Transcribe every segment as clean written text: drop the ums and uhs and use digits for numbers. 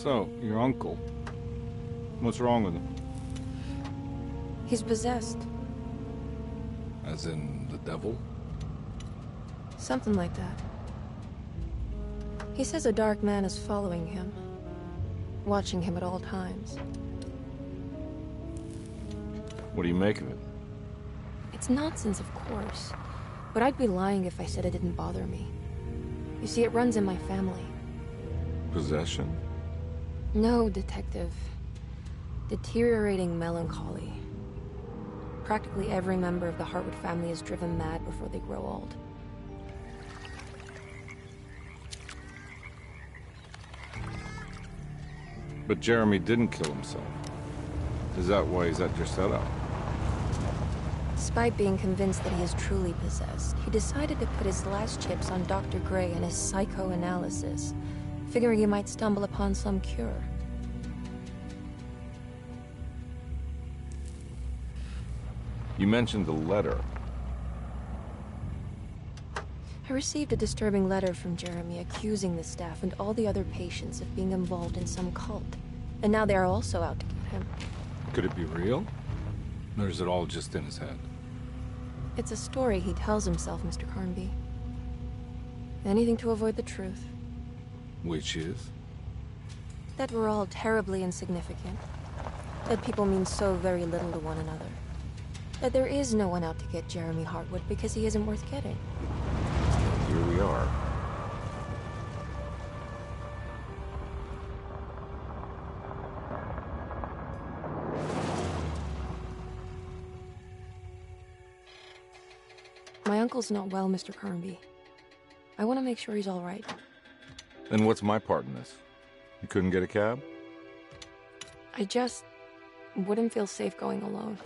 So, your uncle. What's wrong with him? He's possessed. As in the devil? Something like that. He says a dark man is following him, watching him at all times. What do you make of it? It's nonsense, of course. But I'd be lying if I said it didn't bother me. You see, it runs in my family. Possession? No, Detective. Deteriorating melancholy. Practically every member of the Hartwood family is driven mad before they grow old. But Jeremy didn't kill himself. Is that why he's at your setup? Despite being convinced that he is truly possessed, he decided to put his last chips on Dr. Gray and his psychoanalysis, figuring he might stumble upon some cure. You mentioned the letter. I received a disturbing letter from Jeremy accusing the staff and all the other patients of being involved in some cult. And now they are also out to get him. Could it be real? Or is it all just in his head? It's a story he tells himself, Mr. Carnby. Anything to avoid the truth. Which is? That we're all terribly insignificant. That people mean so very little to one another. That there is no one out to get Jeremy Hartwood because he isn't worth getting. Here we are. My uncle's not well, Mr. Carnby. I want to make sure he's all right. And what's my part in this? You couldn't get a cab? I just wouldn't feel safe going alone.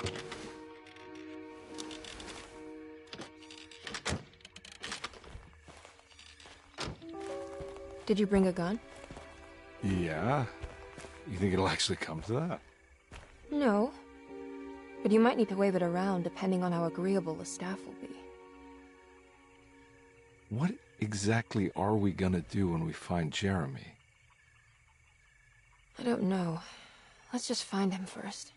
Did you bring a gun? Yeah. You think it'll actually come to that? No. But you might need to wave it around depending on how agreeable the staff will be. What exactly are we gonna do when we find Jeremy? I don't know. Let's just find him first.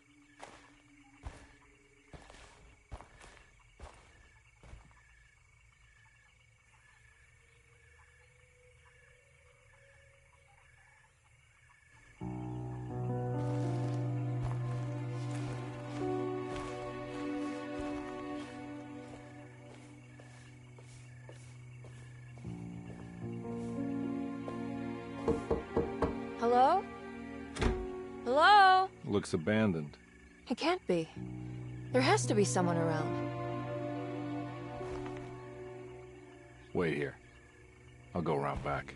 Hello? Hello? Looks abandoned. It can't be. There has to be someone around. Wait here. I'll go around back.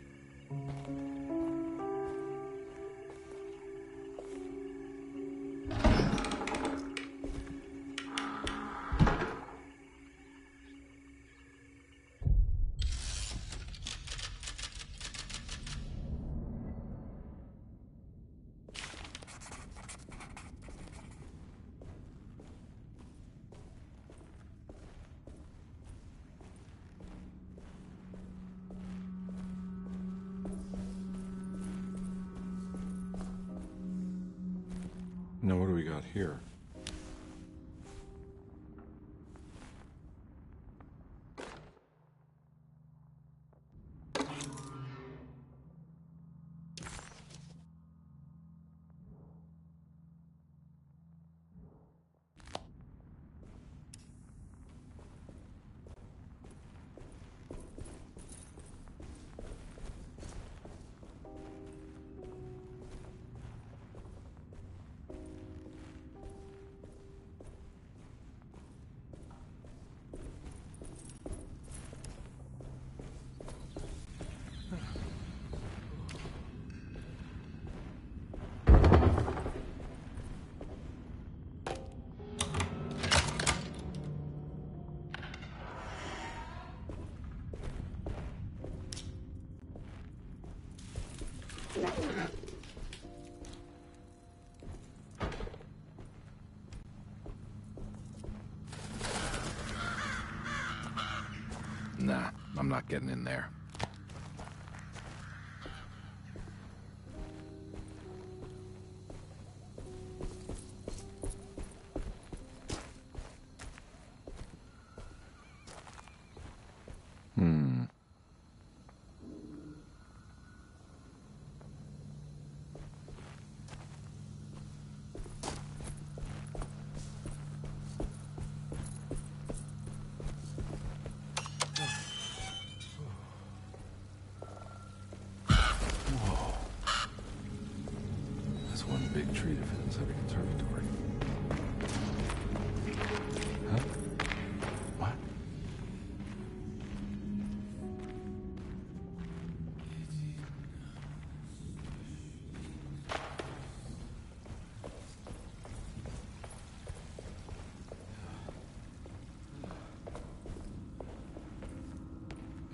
Now what do we got here? Nah, I'm not getting in there.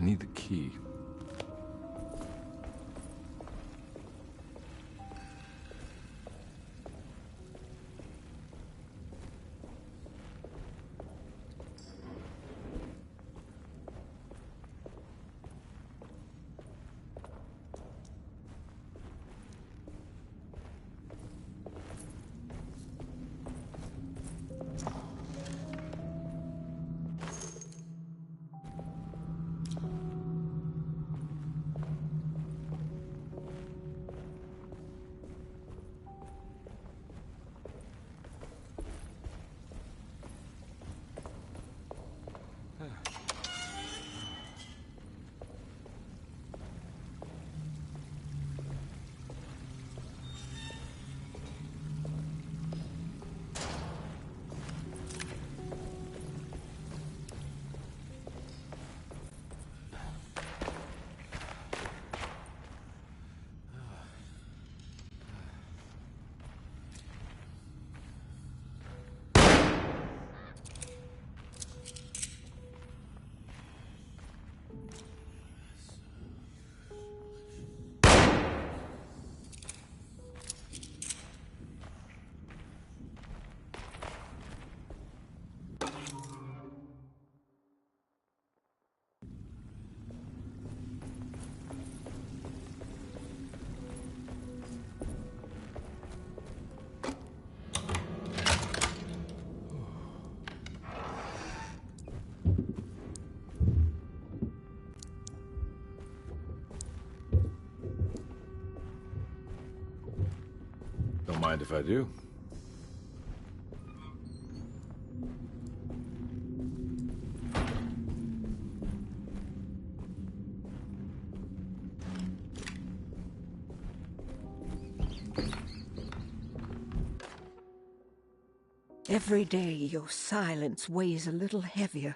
need the key. Don't mind if I do. Every day your silence weighs a little heavier.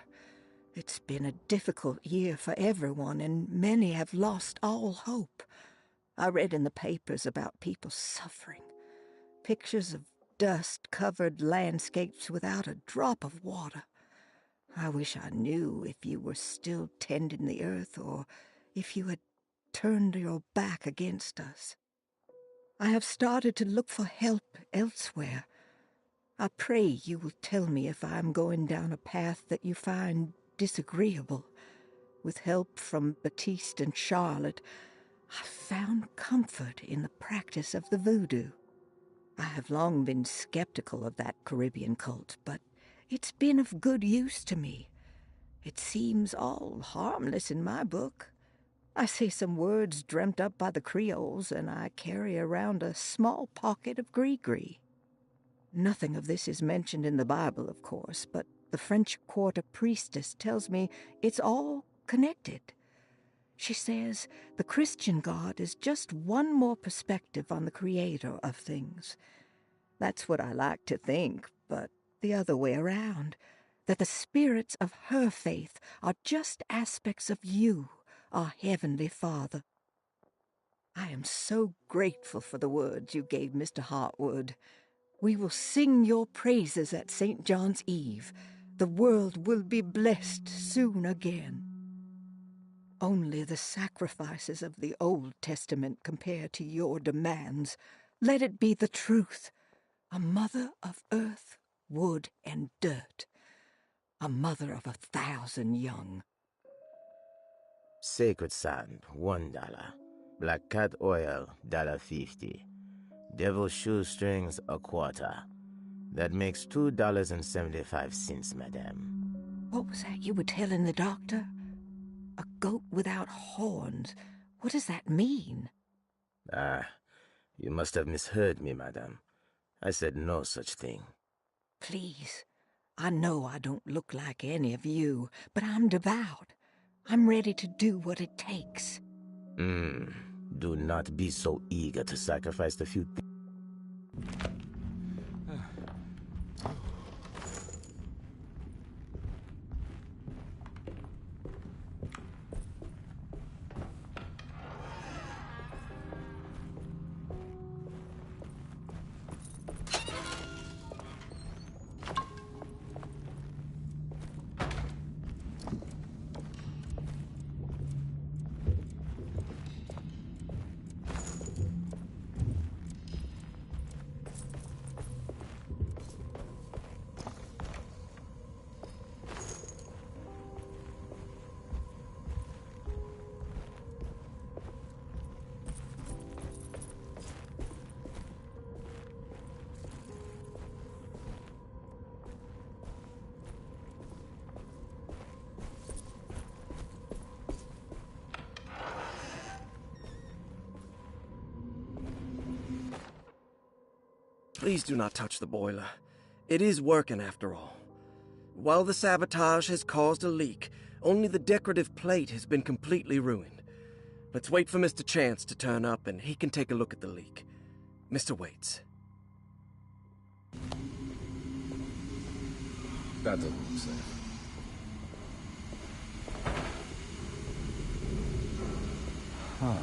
It's been a difficult year for everyone, and many have lost all hope. I read in the papers about people suffering. Pictures of dust-covered landscapes without a drop of water. I wish I knew if you were still tending the earth or if you had turned your back against us. I have started to look for help elsewhere. I pray you will tell me if I am going down a path that you find disagreeable. With help from Baptiste and Charlotte, I found comfort in the practice of the voodoo. I have long been skeptical of that Caribbean cult, but it's been of good use to me. It seems all harmless in my book. I say some words dreamt up by the Creoles, and I carry around a small pocket of gree-gree. Nothing of this is mentioned in the Bible, of course, but the French Quarter priestess tells me it's all connected. She says the Christian God is just one more perspective on the creator of things. That's what I like to think, but the other way around, that the spirits of her faith are just aspects of you, our Heavenly Father. I am so grateful for the words you gave Mr. Hartwood. We will sing your praises at St. John's Eve. The world will be blessed soon again. Only the sacrifices of the Old Testament compare to your demands. Let it be the truth. A mother of earth, wood, and dirt. A mother of 1,000 young. Sacred sand, $1. Black cat oil, $1.50. Devil shoestrings, $0.25. That makes $2.75, madame. What was that you were telling the doctor? A goat without horns. What does that mean? Ah, you must have misheard me, madame. I said no such thing. Please, I know I don't look like any of you, but I'm devout. I'm ready to do what it takes. Do not be so eager to sacrifice the few things. Please do not touch the boiler. It is working after all. While the sabotage has caused a leak, only the decorative plate has been completely ruined. Let's wait for Mr. Chance to turn up and he can take a look at the leak. Mr. Waits. That doesn't look safe. Huh.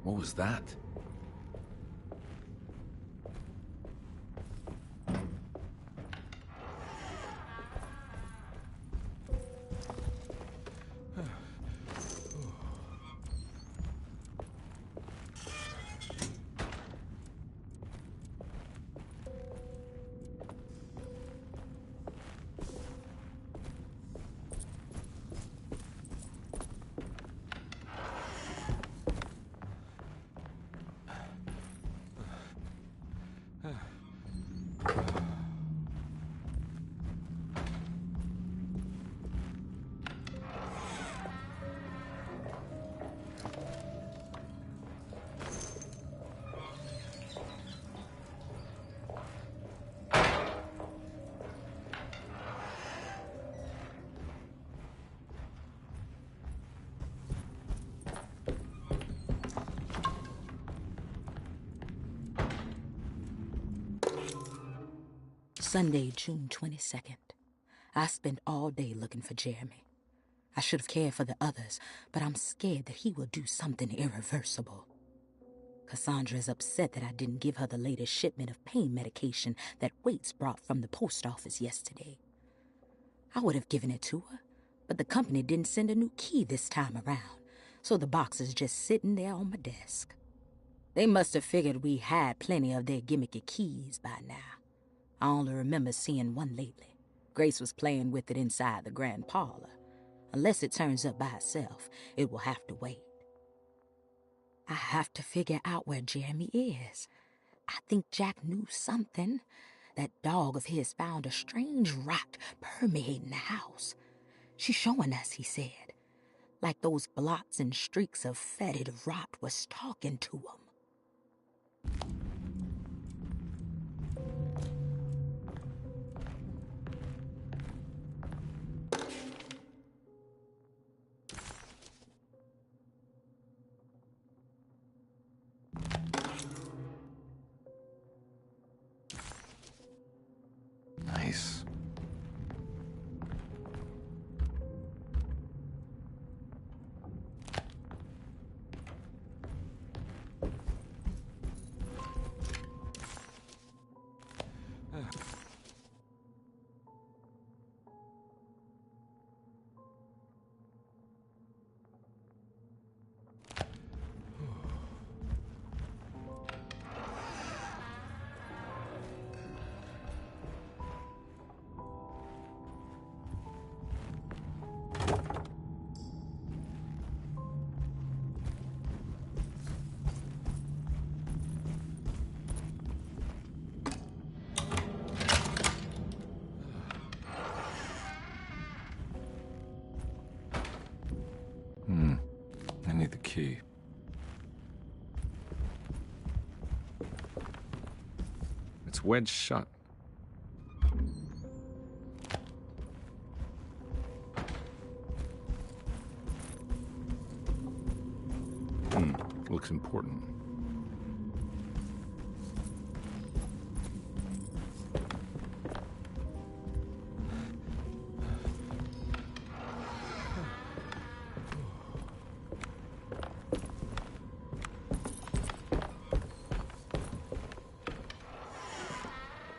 What was that? Sunday, June 22nd. I spent all day looking for Jeremy. I should have cared for the others, but I'm scared that he will do something irreversible. Cassandra is upset that I didn't give her the latest shipment of pain medication that Waits brought from the post office yesterday. I would have given it to her, but the company didn't send a new key this time around, so the box is just sitting there on my desk. They must have figured we had plenty of their gimmicky keys by now. I only remember seeing one lately. Grace was playing with it inside the grand parlor. Unless it turns up by itself, it will have to wait. I have to figure out where Jeremy is. I think Jack knew something. That dog of his found a strange rot permeating the house. She's showing us, he said. Like those blots and streaks of fetid rot was talking to him. Nice. I need the key. It's wedged shut. Looks important.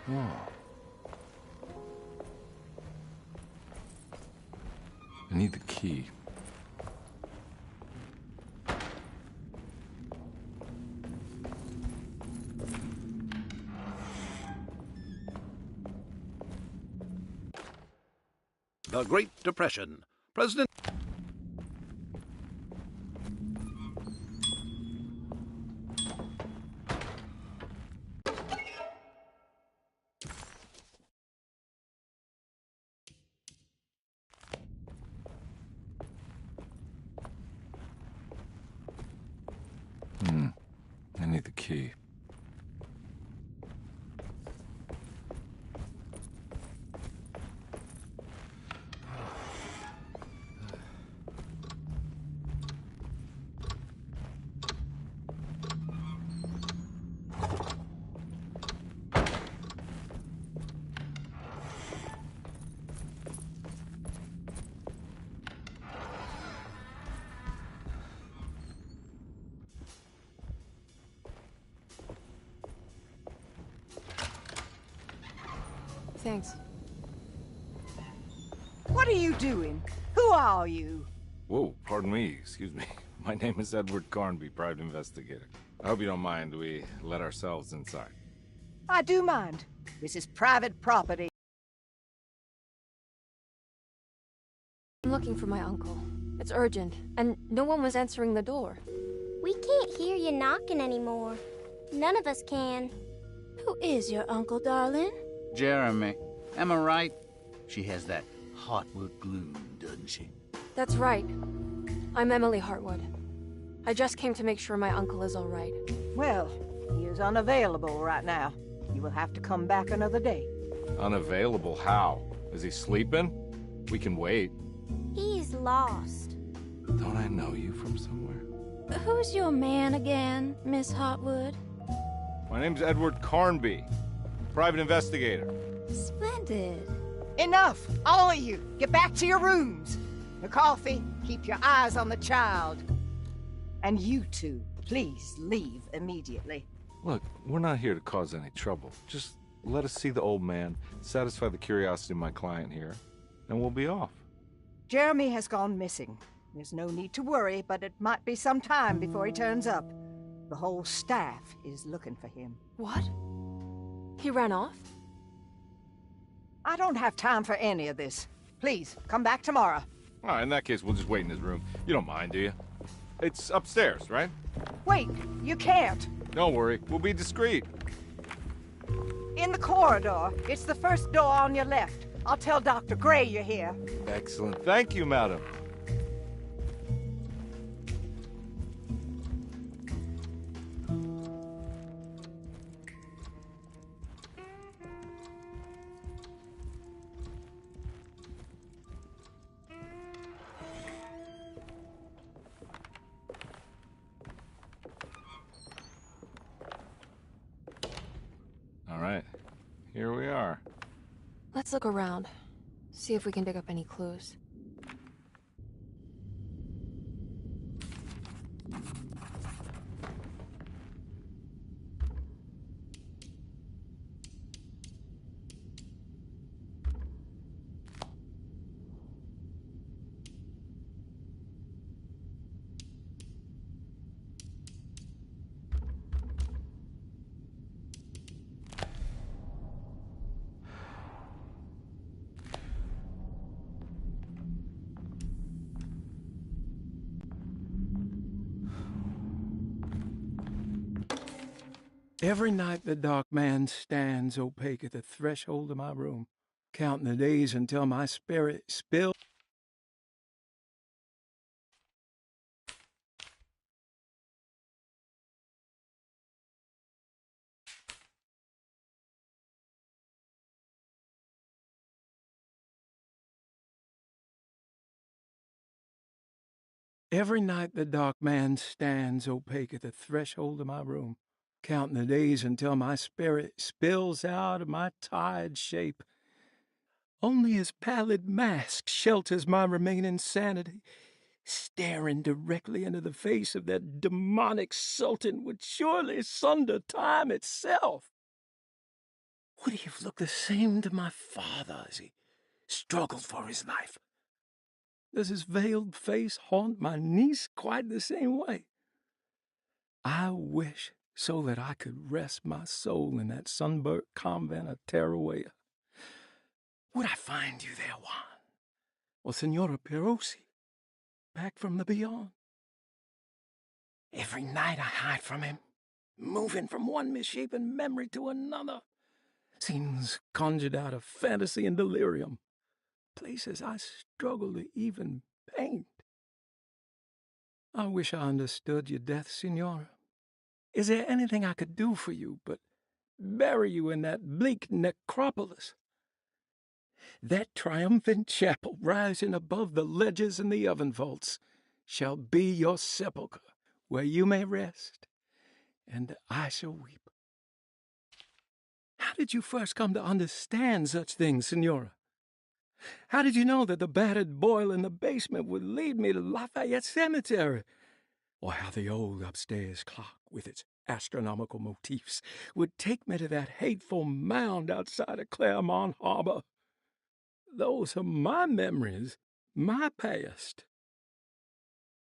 Oh. I need the key. The Great Depression. President... I need the key. Thanks. What are you doing? Who are you? Whoa, pardon me, excuse me. My name is Edward Carnby, private investigator. I hope you don't mind we let ourselves inside. I do mind. This is private property. I'm looking for my uncle. It's urgent, and no one was answering the door. We can't hear you knocking anymore. None of us can. Who is your uncle, darling? Jeremy. Am I right? She has that Hartwood gloom, doesn't she? That's right. I'm Emily Hartwood. I just came to make sure my uncle is all right. Well, he is unavailable right now. You will have to come back another day. Unavailable how? Is he sleeping? We can wait. He's lost. Don't I know you from somewhere? Who's your man again, Miss Hartwood? My name's Edward Carnby, private investigator. Splendid. Enough! All of you! Get back to your rooms! McCarthy, keep your eyes on the child. And you two, please leave immediately. Look, we're not here to cause any trouble. Just let us see the old man, satisfy the curiosity of my client here, and we'll be off. Jeremy has gone missing. There's no need to worry, but it might be some time before he turns up. The whole staff is looking for him. What? He ran off? I don't have time for any of this. Please, come back tomorrow. All right, in that case, we'll just wait in his room. You don't mind, do you? It's upstairs, right? Wait, you can't. Don't worry, we'll be discreet. In the corridor. It's the first door on your left. I'll tell Dr. Gray you're here. Excellent. Thank you, madam. All right, here we are. Let's look around. See if we can dig up any clues. Every night the dark man stands opaque at the threshold of my room, counting the days until my spirit spills. Every night the dark man stands opaque at the threshold of my room, counting the days until my spirit spills out of my tired shape. Only his pallid mask shelters my remaining sanity. Staring directly into the face of that demonic sultan would surely sunder time itself. Would he have looked the same to my father as he struggled for his life? Does his veiled face haunt my niece quite the same way? I wish so that I could rest my soul in that sunburnt convent of Tarawea. Would I find you there, Juan? Or Senora Perosi, back from the beyond? Every night I hide from him, moving from one misshapen memory to another. Scenes conjured out of fantasy and delirium. Places I struggle to even paint. I wish I understood your death, Senora. Is there anything I could do for you but bury you in that bleak necropolis? That triumphant chapel rising above the ledges and the oven vaults shall be your sepulchre, where you may rest, and I shall weep. How did you first come to understand such things, Senora? How did you know that the battered boiler in the basement would lead me to Lafayette Cemetery? Or how the old upstairs clock, with its astronomical motifs, would take me to that hateful mound outside of Claremont Harbor? Those are my memories, my past.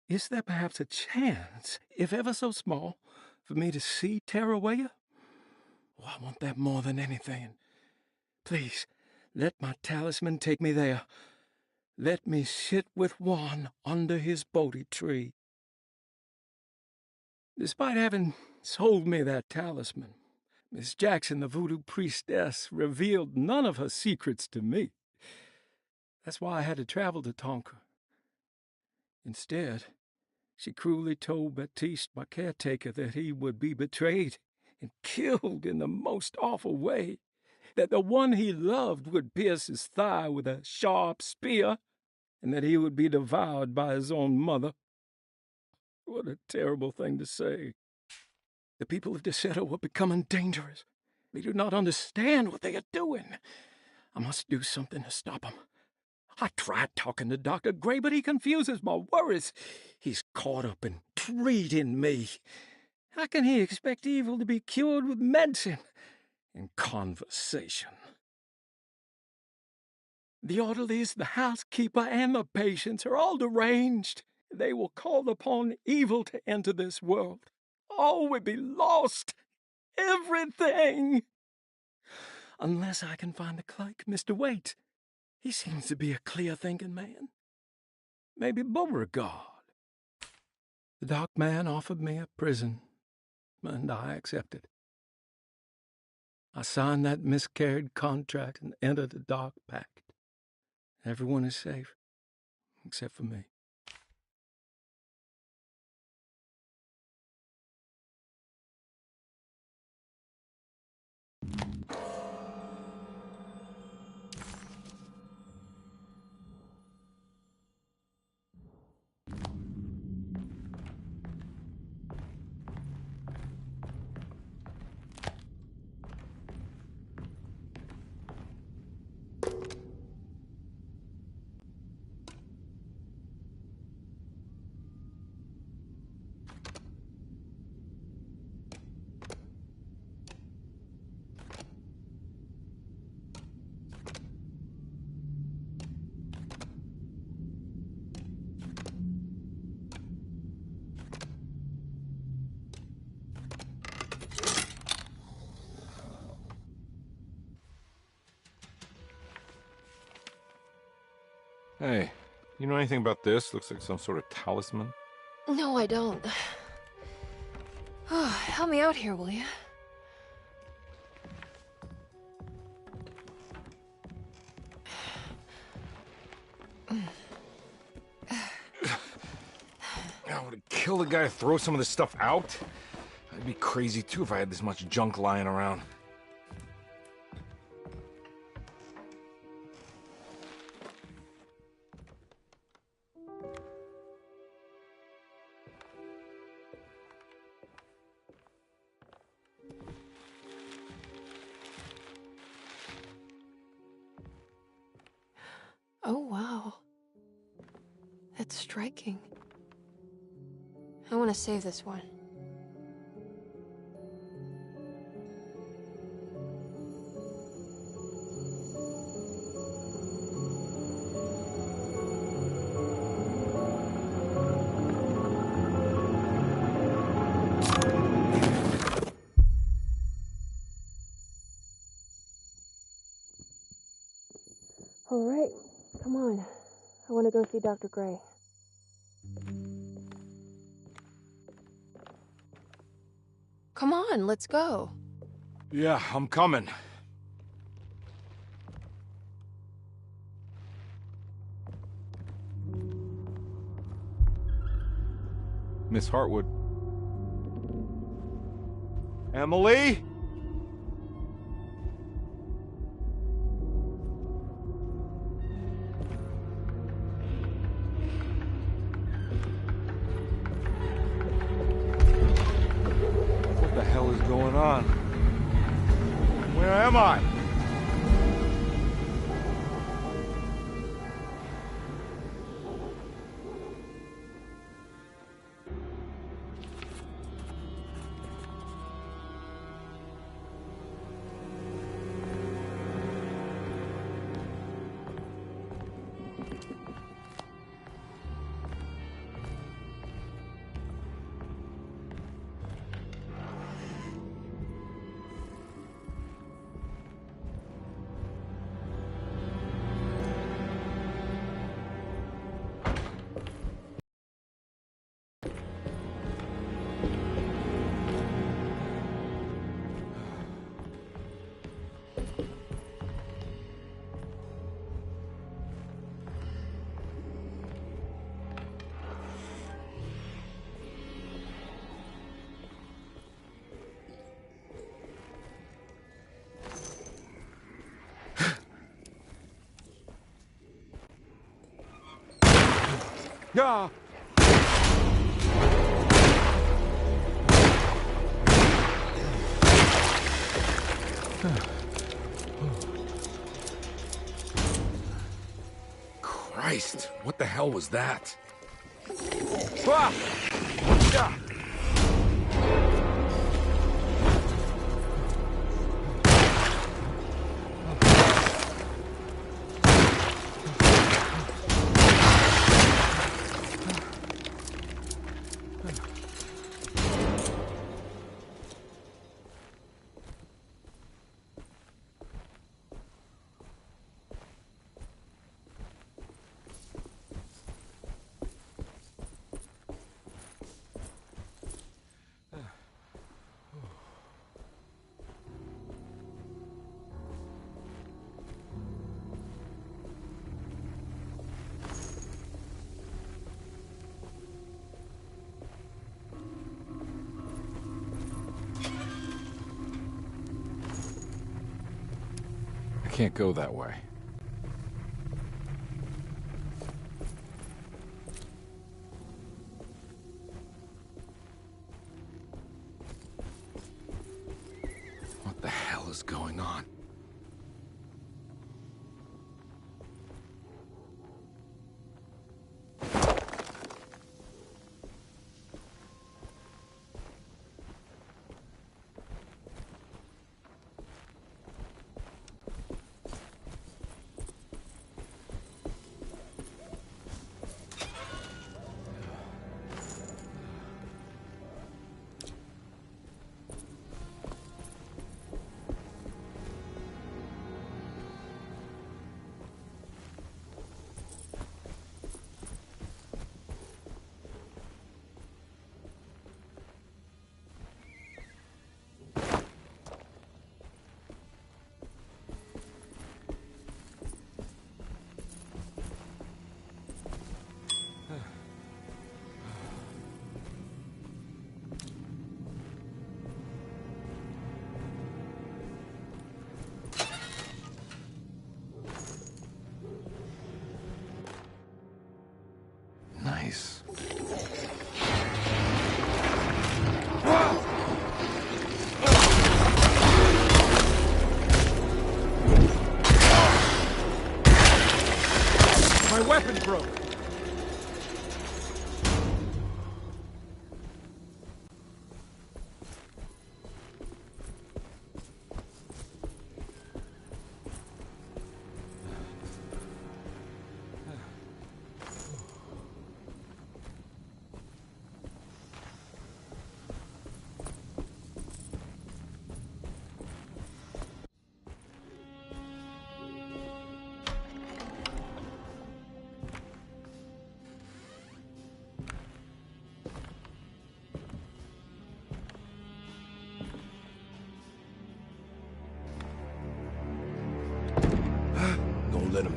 Is there perhaps a chance, if ever so small, for me to see Tarawea? Oh, I want that more than anything. Please, let my talisman take me there. Let me sit with Juan under his Bodhi tree. Despite having sold me that talisman, Miss Jackson, the voodoo priestess, revealed none of her secrets to me. That's why I had to travel to Tonka. Instead, she cruelly told Baptiste, my caretaker, that he would be betrayed and killed in the most awful way, that the one he loved would pierce his thigh with a sharp spear, and that he would be devoured by his own mother. What a terrible thing to say. The people of Deseto are becoming dangerous. They do not understand what they are doing. I must do something to stop them. I tried talking to Dr. Gray, but he confuses my worries. He's caught up in treating me. How can he expect evil to be cured with medicine and conversation? The orderlies, the housekeeper, and the patients are all deranged. They will call upon evil to enter this world. All will be lost. Everything. Unless I can find the clerk, Mr. Waite. He seems to be a clear-thinking man. Maybe Beauregard. The dark man offered me a prison, and I accepted. I signed that miscarried contract and entered the dark pact. Everyone is safe, except for me. Hey, you know anything about this? Looks like some sort of talisman. No, I don't. Oh, help me out here, will you? I would kill the guy to throw some of this stuff out. I'd be crazy too if I had this much junk lying around. Oh, wow. That's striking. I want to save this one. want to go see Dr. Gray. Come on, let's go. Yeah, I'm coming. Miss Hartwood. Emily? What the hell is going on? Where am I? Yeah. Christ, what the hell was that? Ah! Yeah. I can't go that way. What the hell is going on?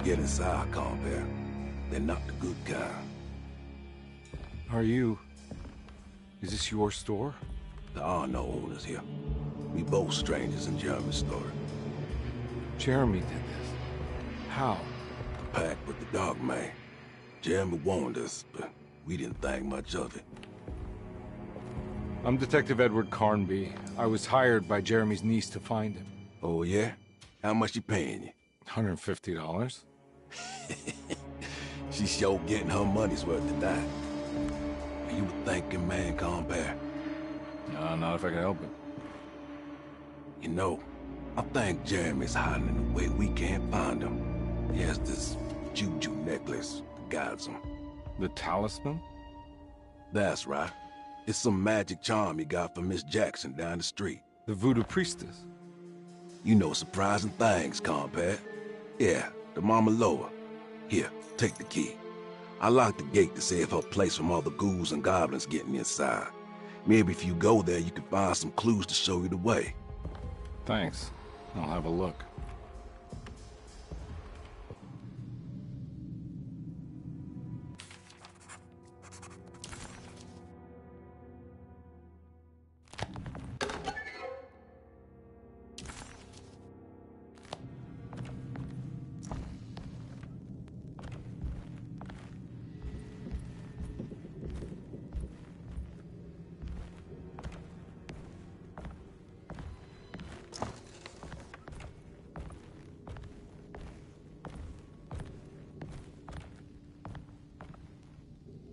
get inside, compare. They're not the good kind. Are you... Is this your store? There are no owners here. We both strangers in Jeremy's story. Jeremy did this. How? The pact with the Dark Man. Jeremy warned us, but we didn't think much of it. I'm Detective Edward Carnby. I was hired by Jeremy's niece to find him. Oh, yeah? How much she paying you? $150. She's sure getting her money's worth tonight. Are you a thinking man, compare? No, not if I can help it. You know, I think Jeremy's hiding in a way we can't find him. He has this juju necklace that guides him. The talisman? That's right. It's some magic charm he got from Miss Jackson down the street. The voodoo priestess? You know surprising things, compare. Yeah, the Mama Loa. Here, take the key. I locked the gate to save her place from all the ghouls and goblins getting inside. Maybe if you go there, you can find some clues to show you the way. Thanks. I'll have a look.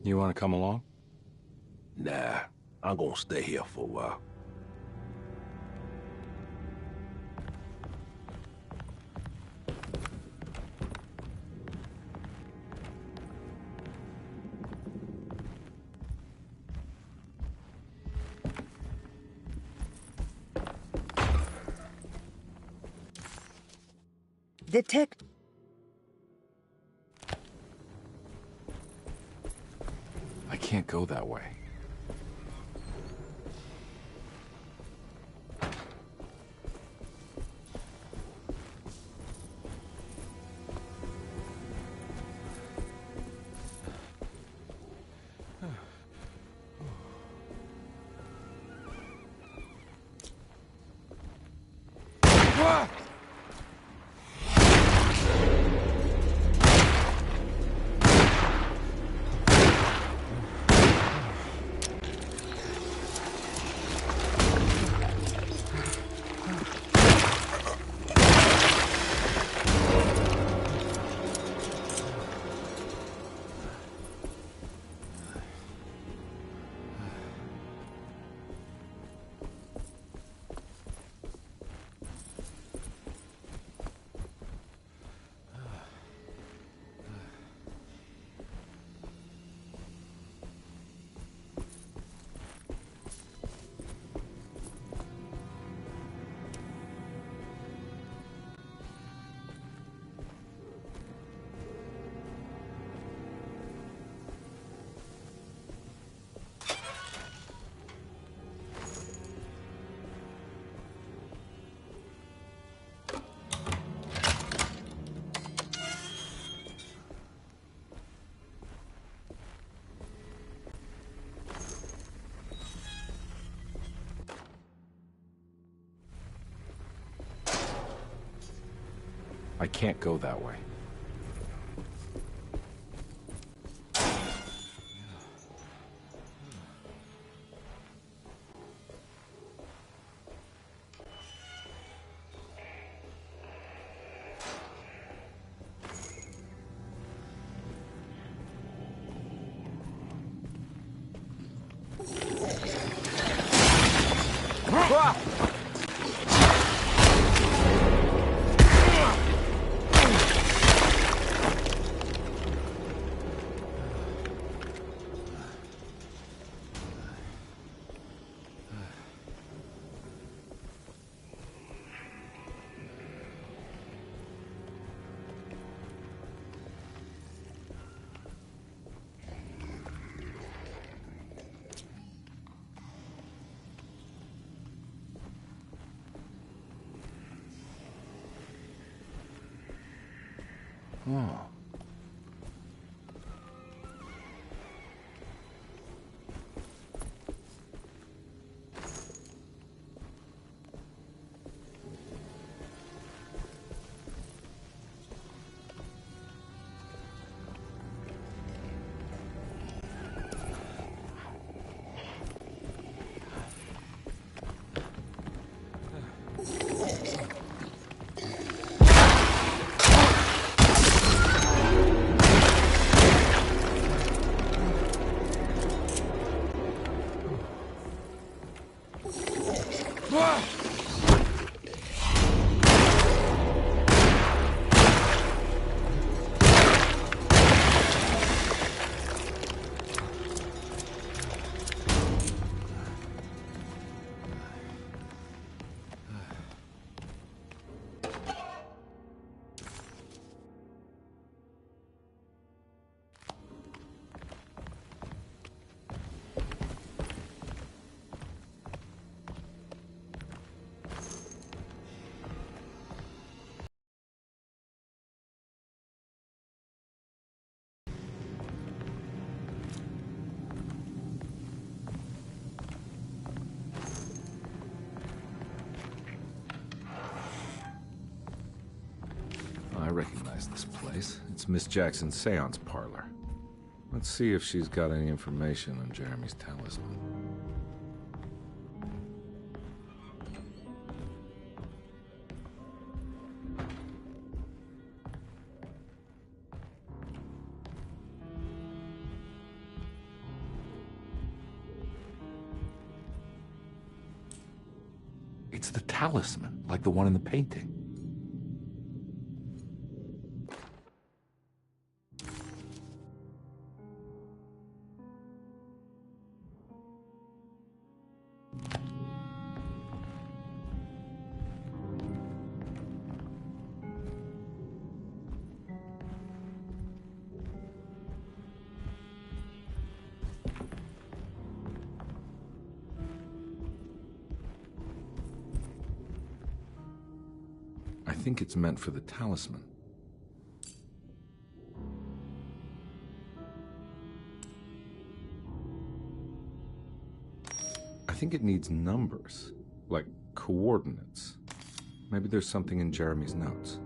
You want to come along? Nah, I'm gonna stay here for a while. Detective. I can't go that way. I can't go that way. Oh. I recognize this place. It's Miss Jackson's seance parlor. Let's see if she's got any information on Jeremy's talisman. It's the talisman, like the one in the painting. I think it's meant for the talisman. I think it needs numbers, like coordinates. Maybe there's something in Jeremy's notes.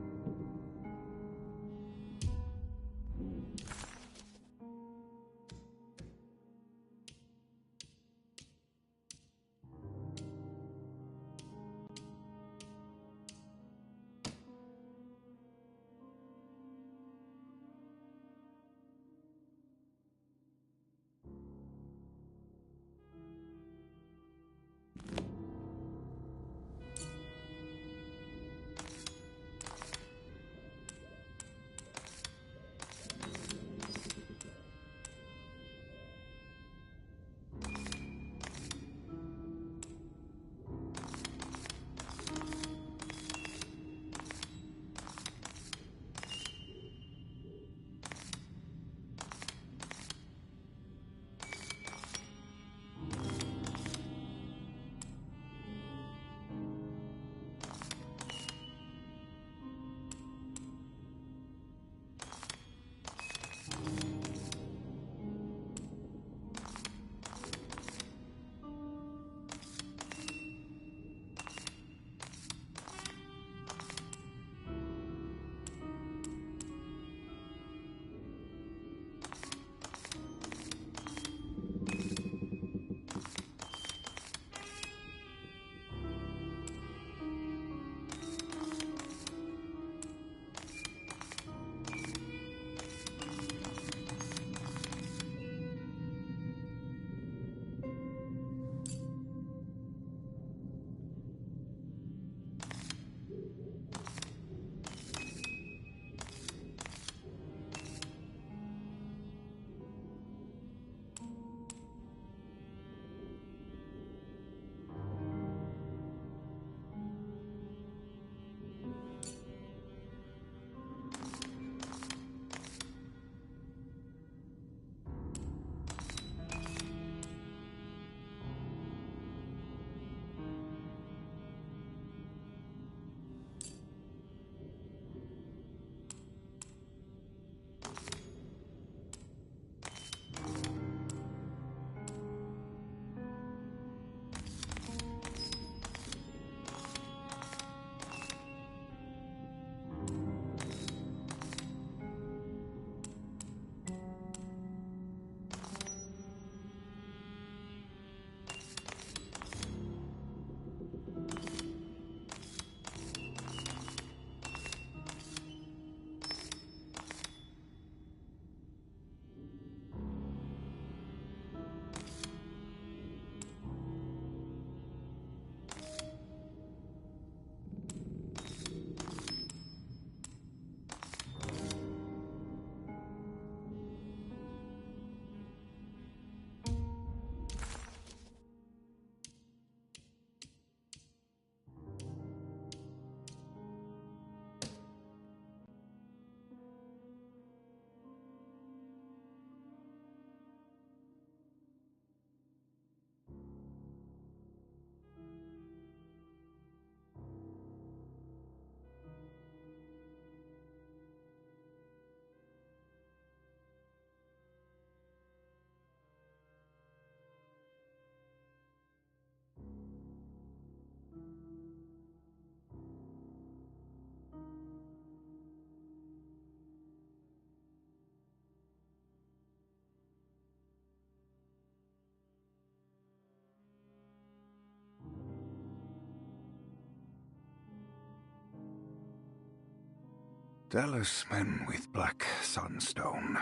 Talisman with black sunstone.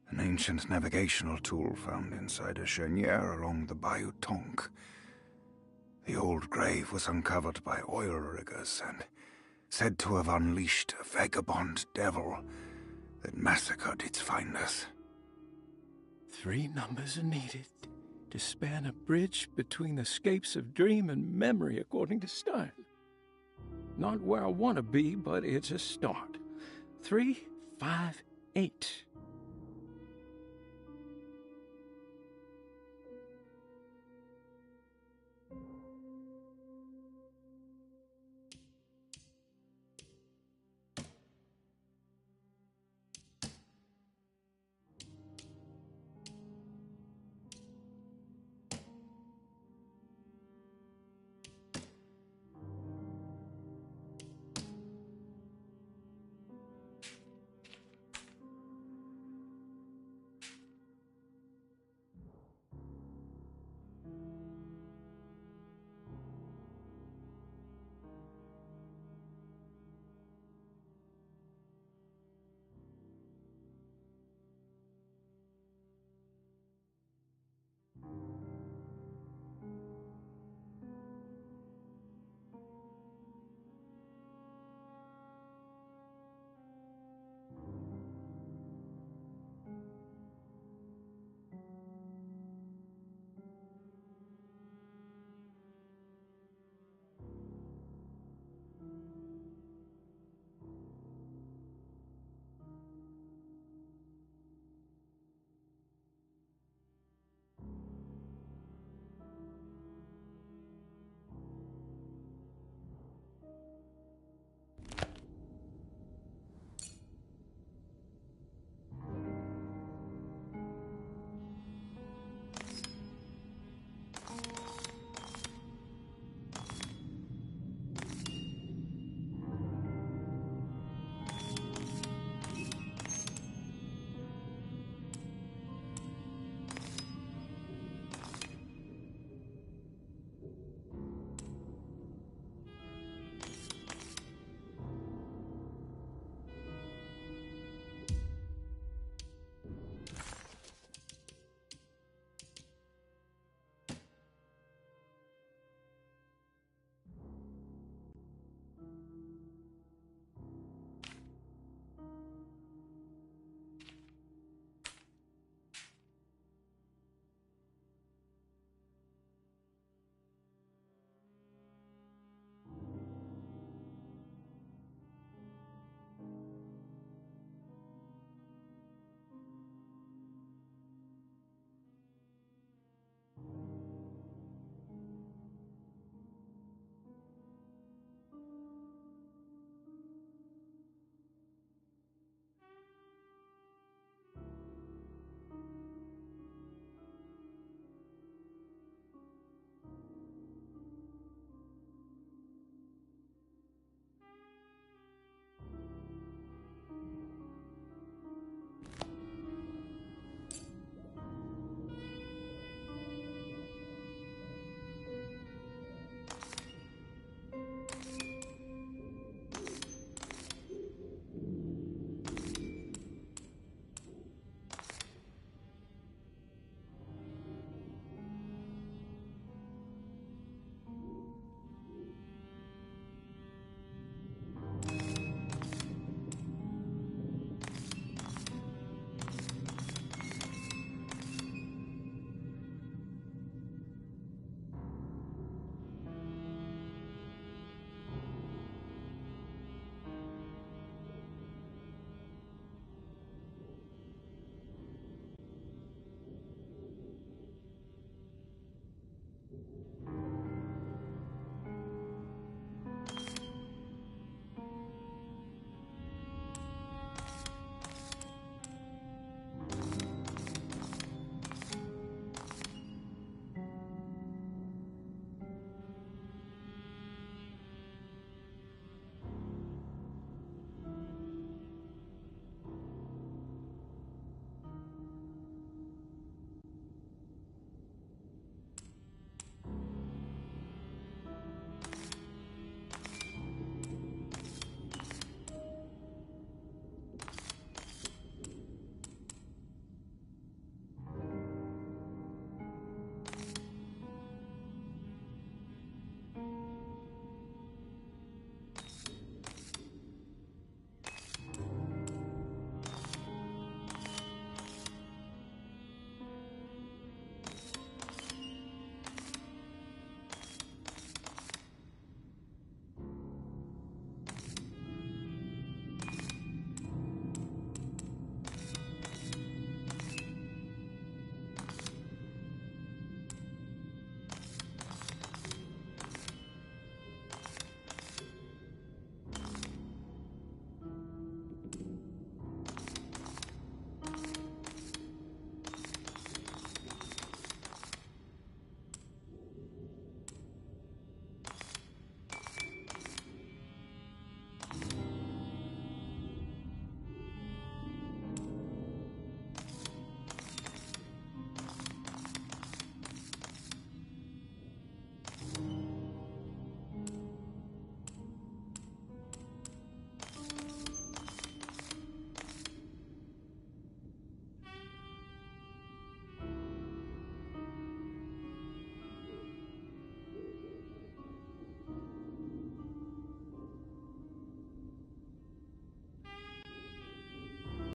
An ancient navigational tool found inside a cheniere along the Bayou Tonk. The old grave was uncovered by oil riggers and said to have unleashed a vagabond devil that massacred its finders. 3 numbers are needed to span a bridge between the scapes of dream and memory, according to Stein. Not where I want to be, but it's a start. 3, 5, 8.